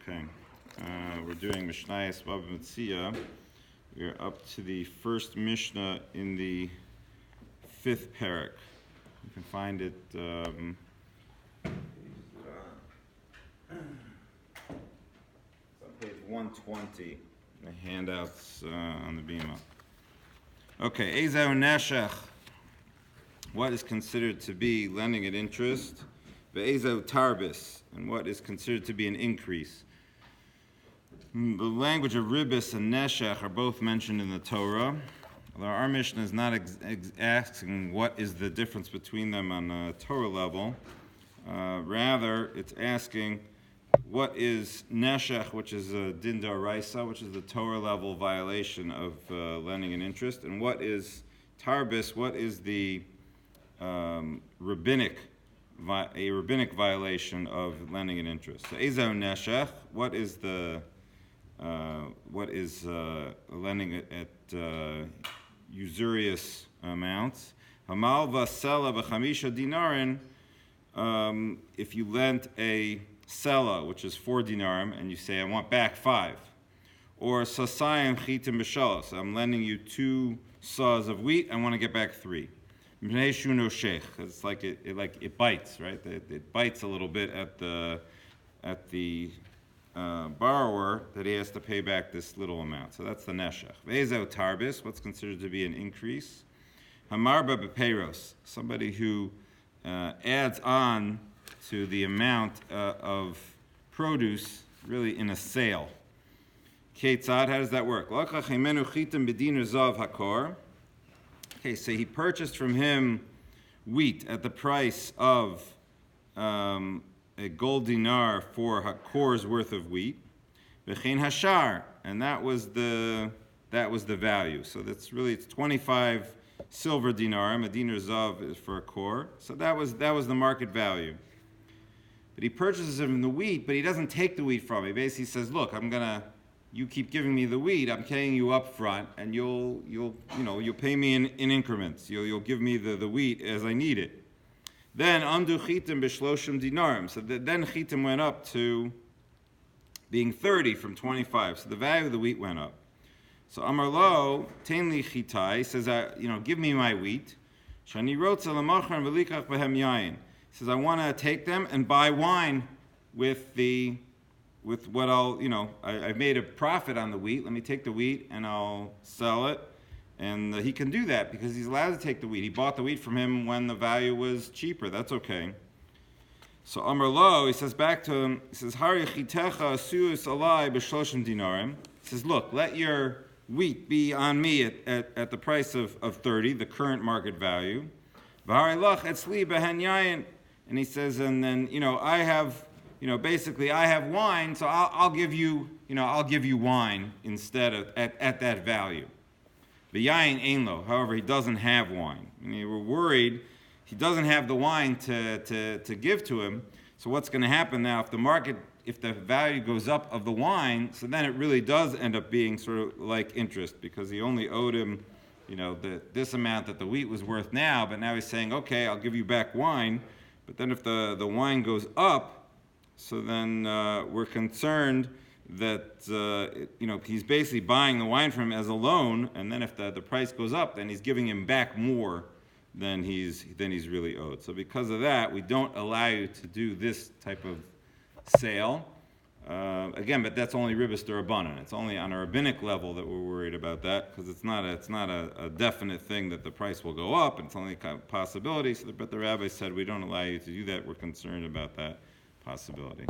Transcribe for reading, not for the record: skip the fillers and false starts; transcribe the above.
Okay, we're doing Mishnayos Bava Metzia. We're up to the first Mishnah in the fifth parak. You can find it it's on page 120. The handouts on the bima. Okay, Ezau Neshech. What is considered to be lending at interest? Ve'ezau Tarbis, and what is considered to be an increase. The language of Ribis and Neshech are both mentioned in the Torah, although our Mishnah is not asking what is the difference between them on a Torah level. Rather, it's asking what is Neshech, which is a Din D'Oraisa, which is the Torah level violation of lending and interest, and what is Tarbis, what is the rabbinic violation of lending and interest. So Ezau Neshech, what is lending at usurious amounts? Hamal vasela v'chamisha dinarin. If you lent a sela, which is 4 dinarim, and you say, I want back 5. Or sasayim chitim b'shalos, I'm lending you 2 saws of wheat, I want to get back 3. It's like it bites, right? It bites a little bit at the borrower that he has to pay back this little amount. So that's the neshech. Ve'ezau tarbis, what's considered to be an increase. Hamarba bepeiros, somebody who adds on to the amount of produce, really in a sale. Ketzad, how does that work? Okay, so he purchased from him wheat at the price of a gold dinar for hakor's worth of wheat, v'chein hashar, and that was the value. So it's 25 silver dinarim. A dinar zav is for a kor, so that was the market value. But he purchases him the wheat, but he doesn't take the wheat from me. Basically, he says, "Look, you keep giving me the wheat. I'm paying you up front, and you'll pay me in increments. You'll give me the wheat as I need it." Then amdu chitim b'shloshim dinarim. So then chitim went up to being 30 from 25. So the value of the wheat went up. So Amar lo tainli chitai says, give me my wheat. Shani rotza lamachar v'likach behem yayin. He says, I want to take them and buy wine with what I've made a profit on the wheat. Let me take the wheat and I'll sell it. And he can do that because he's allowed to take the wheat. He bought the wheat from him when the value was cheaper. That's okay. So Amar lo, he says back to him, he says, Hari chitecha asuus alai b'shloshim dinarim. He says, look, let your wheat be on me at the price of 30, the current market value. V'hari lach etzli behen yayin. And he says, and then, I have, basically I have wine, so I'll give you wine instead of at that value. The yayin ein lo. However, he doesn't have wine. We're worried he doesn't have the wine to give to him. So what's going to happen now if the value goes up of the wine? So then it really does end up being sort of like interest because he only owed him, this amount that the wheat was worth now. But now he's saying, okay, I'll give you back wine. But then if the wine goes up, so then we're concerned that he's basically buying the wine from him as a loan, and then if the price goes up, then he's giving him back more than he's really owed. So because of that, we don't allow you to do this type of sale. Again, but that's only ribis d'Rabbanan. It's only on a rabbinic level that we're worried about that because it's not a definite thing that the price will go up. It's only a possibility. But the rabbi said we don't allow you to do that. We're concerned about that possibility.